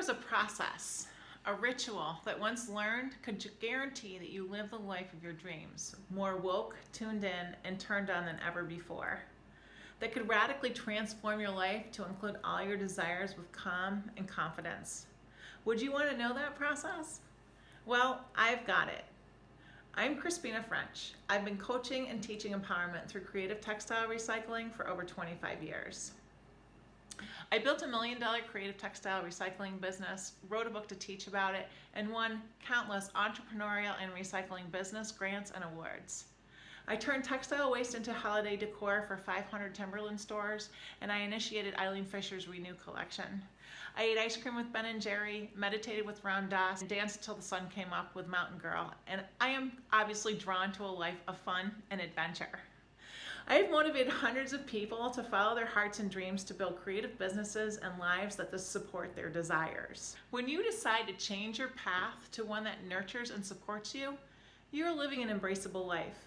was a process, a ritual that once learned could guarantee that you live the life of your dreams, more woke, tuned in, and turned on than ever before. That could radically transform your life to include all your desires with calm and confidence. Would you want to know that process? Well, I've got it. I'm Crispina Ffrench. I've been coaching and teaching empowerment through creative textile recycling for over 25 years. I built $1 million creative textile recycling business, wrote a book to teach about it, and won countless entrepreneurial and recycling business grants and awards. I turned textile waste into holiday decor for 500 Timberland stores, and I initiated Eileen Fisher's Renew collection. I ate ice cream with Ben and Jerry, meditated with Ram Dass, and danced until the sun came up with Mountain Girl, and I am obviously drawn to a life of fun and adventure. I have motivated hundreds of people to follow their hearts and dreams to build creative businesses and lives that support their desires. When you decide to change your path to one that nurtures and supports you, you're living an embraceable life.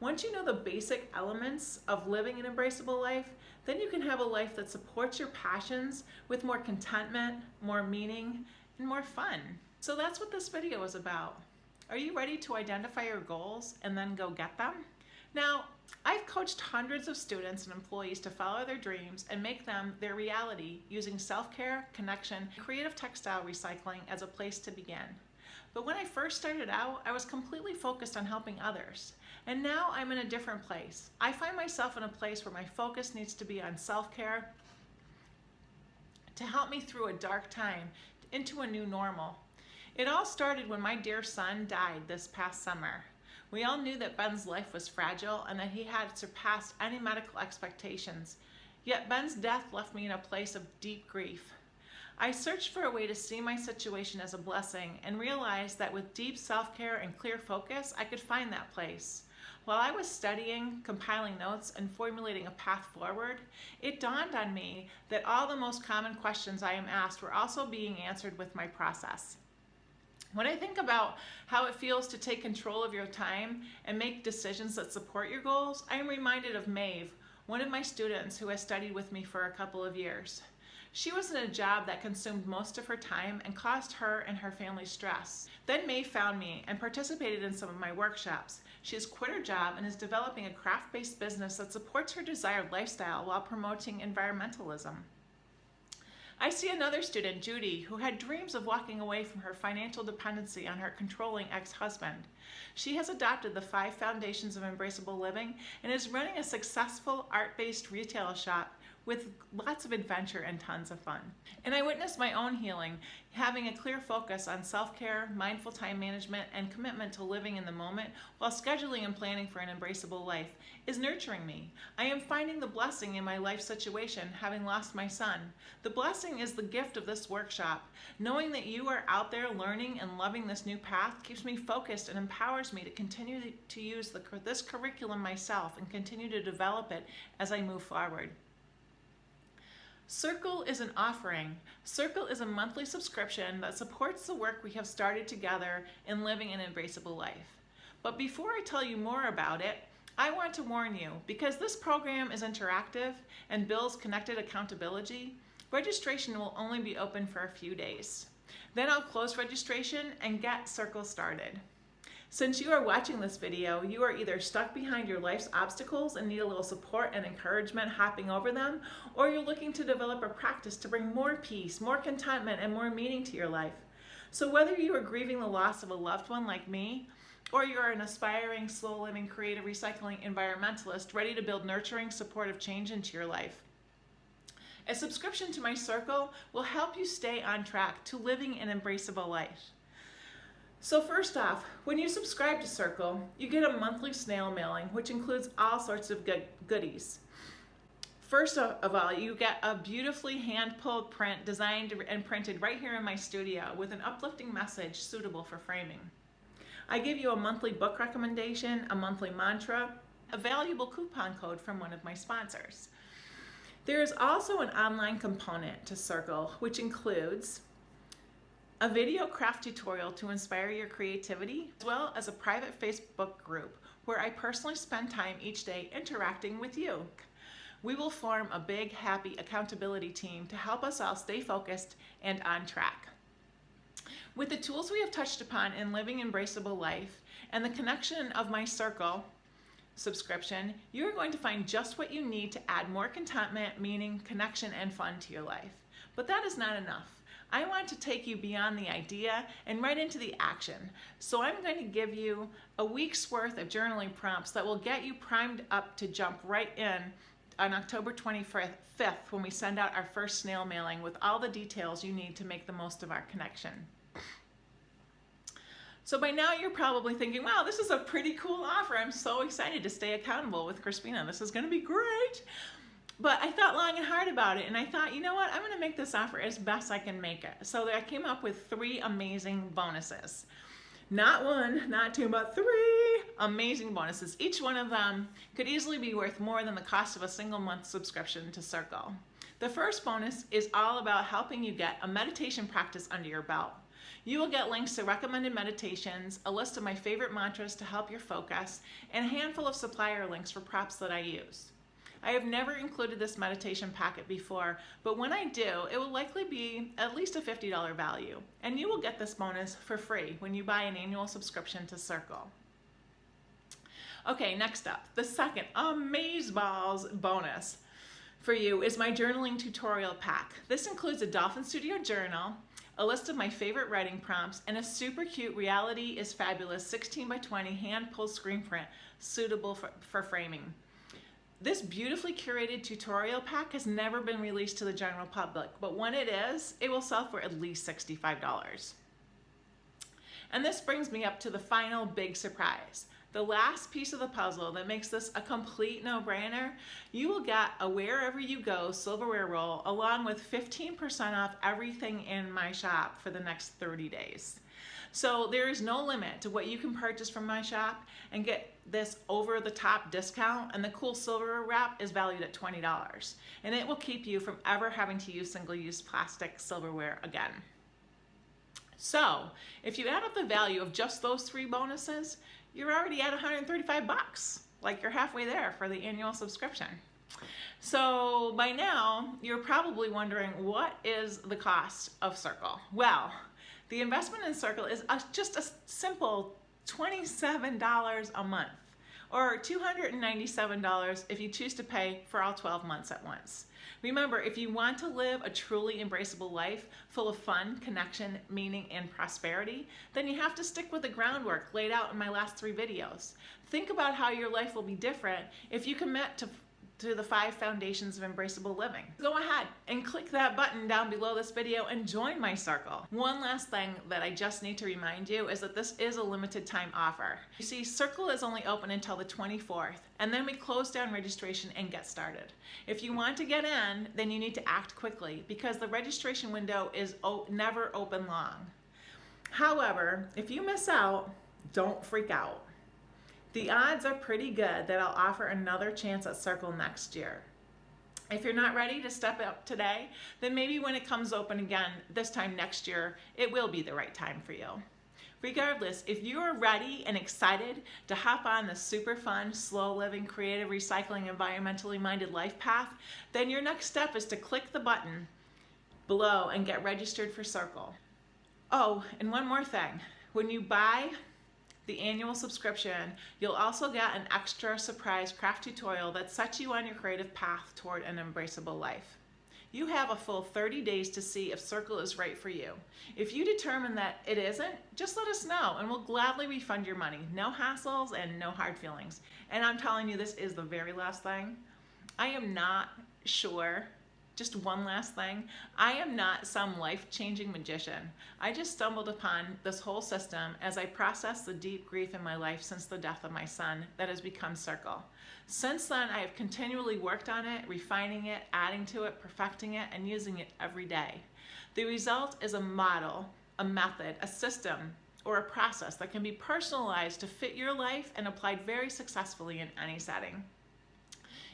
Once you know the basic elements of living an embraceable life, then you can have a life that supports your passions with more contentment, more meaning, and more fun. So that's what this video is about. Are you ready to identify your goals and then go get them? Now, I've coached hundreds of students and employees to follow their dreams and make them their reality using self-care, connection, and creative textile recycling as a place to begin. But when I first started out, I was completely focused on helping others. And now I'm in a different place. I find myself in a place where my focus needs to be on self-care to help me through a dark time into a new normal. It all started when my dear son died this past summer. We all knew that Ben's life was fragile and that he had surpassed any medical expectations. Yet Ben's death left me in a place of deep grief. I searched for a way to see my situation as a blessing and realized that with deep self-care and clear focus, I could find that place. While I was studying, compiling notes, and formulating a path forward, it dawned on me that all the most common questions I am asked were also being answered with my process. When I think about how it feels to take control of your time and make decisions that support your goals, I am reminded of Maeve, one of my students who has studied with me for a couple of years. She was in a job that consumed most of her time and caused her and her family stress. Then Maeve found me and participated in some of my workshops. She has quit her job and is developing a craft-based business that supports her desired lifestyle while promoting environmentalism. I see another student, Judy, who had dreams of walking away from her financial dependency on her controlling ex-husband. She has adopted the 5 foundations of Embraceable Living and is running a successful art-based retail shop with lots of adventure and tons of fun. And I witnessed my own healing. Having a clear focus on self-care, mindful time management, and commitment to living in the moment while scheduling and planning for an embraceable life is nurturing me. I am finding the blessing in my life situation, having lost my son. The blessing is the gift of this workshop. Knowing that you are out there learning and loving this new path keeps me focused and empowers me to continue to use this curriculum myself and continue to develop it as I move forward. Circle is an offering. Circle is a monthly subscription that supports the work we have started together in living an embraceable life. But before I tell you more about it, I want to warn you, because this program is interactive and builds connected accountability, registration will only be open for a few days. Then I'll close registration and get Circle started. Since you are watching this video, you are either stuck behind your life's obstacles and need a little support and encouragement hopping over them, or you're looking to develop a practice to bring more peace, more contentment, and more meaning to your life. So whether you are grieving the loss of a loved one like me, or you're an aspiring, slow-living, creative, recycling environmentalist ready to build nurturing, supportive change into your life, a subscription to my Circle will help you stay on track to living an embraceable life. So first off, when you subscribe to Circle, you get a monthly snail mailing, which includes all sorts of goodies. First of all, you get a beautifully hand-pulled print designed and printed right here in my studio with an uplifting message suitable for framing. I give you a monthly book recommendation, a monthly mantra, a valuable coupon code from one of my sponsors. There is also an online component to Circle, which includes a video craft tutorial to inspire your creativity, as well as a private Facebook group where I personally spend time each day interacting with you. We will form a big, happy accountability team to help us all stay focused and on track. With the tools we have touched upon in Living Embraceable Life and the connection of my Circle subscription, you are going to find just what you need to add more contentment, meaning, connection, and fun to your life. But that is not enough. I want to take you beyond the idea and right into the action. So I'm going to give you a week's worth of journaling prompts that will get you primed up to jump right in on October 25th when we send out our first snail mailing with all the details you need to make the most of our connection. So by now you're probably thinking, wow, this is a pretty cool offer. I'm so excited to stay accountable with Crispina. This is going to be great. But I thought long and hard about it, and I thought, you know what, I'm going to make this offer as best I can make it. So I came up with 3 amazing bonuses. Not 1, not 2, but 3 amazing bonuses. Each one of them could easily be worth more than the cost of a single month subscription to Circle. The first bonus is all about helping you get a meditation practice under your belt. You will get links to recommended meditations, a list of my favorite mantras to help your focus, and a handful of supplier links for props that I use. I have never included this meditation packet before, but when I do, it will likely be at least a $50 value, and you will get this bonus for free when you buy an annual subscription to Circle. Okay, next up, the second Amazeballs bonus for you is my journaling tutorial pack. This includes a Dolphin Studio journal, a list of my favorite writing prompts, and a super cute Reality is Fabulous 16 by 20 hand-pulled screen print suitable for framing. This beautifully curated tutorial pack has never been released to the general public, but when it is, it will sell for at least $65. And this brings me up to the final big surprise. The last piece of the puzzle that makes this a complete no-brainer, you will get a Wherever You Go silverware roll along with 15% off everything in my shop for the next 30 days. So there is no limit to what you can purchase from my shop and get this over-the-top discount, and the cool silverware wrap is valued at $20. And it will keep you from ever having to use single-use plastic silverware again. So if you add up the value of just those 3 bonuses, you're already at $135. Like, you're halfway there for the annual subscription. So by now, you're probably wondering, what is the cost of Circle? Well, the investment in Circle is just a simple $27 a month, or $297 if you choose to pay for all 12 months at once. Remember, if you want to live a truly embraceable life full of fun, connection, meaning, and prosperity, then you have to stick with the groundwork laid out in my last 3 videos. Think about how your life will be different if you commit to the 5 foundations of embraceable living. Go ahead and click that button down below this video and join my Circle. One last thing that I just need to remind you is that this is a limited time offer. You see, Circle is only open until the 24th, and then we close down registration and get started. If you want to get in, then you need to act quickly because the registration window is never open long. However, if you miss out, don't freak out. The odds are pretty good that I'll offer another chance at Circle next year. If you're not ready to step up today, then maybe when it comes open again this time next year, it will be the right time for you. Regardless, if you are ready and excited to hop on the super fun, slow living, creative, recycling, environmentally minded life path, then your next step is to click the button below and get registered for Circle. Oh, and one more thing. When you buy the annual subscription, you'll also get an extra surprise craft tutorial that sets you on your creative path toward an embraceable life. You have a full 30 days to see if Circle is right for you. If you determine that it isn't, just let us know and we'll gladly refund your money. No hassles and no hard feelings. And I'm telling you, this is the very last thing. I am not sure. Just one last thing, I am not some life-changing magician. I just stumbled upon this whole system as I processed the deep grief in my life since the death of my son that has become Circle. Since then, I have continually worked on it, refining it, adding to it, perfecting it, and using it every day. The result is a model, a method, a system, or a process that can be personalized to fit your life and applied very successfully in any setting.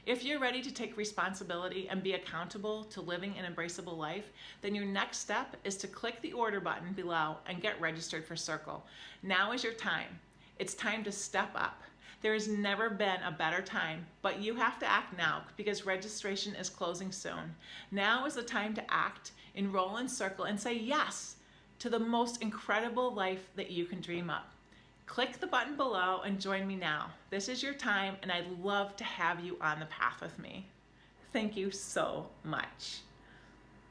If you're ready to take responsibility and be accountable to living an embraceable life, then your next step is to click the order button below and get registered for Circle. Now is your time. It's time to step up. There has never been a better time, but you have to act now because registration is closing soon. Now is the time to act, enroll in Circle, and say yes to the most incredible life that you can dream up. Click the button below and join me now. This is your time, and I'd love to have you on the path with me. Thank you so much.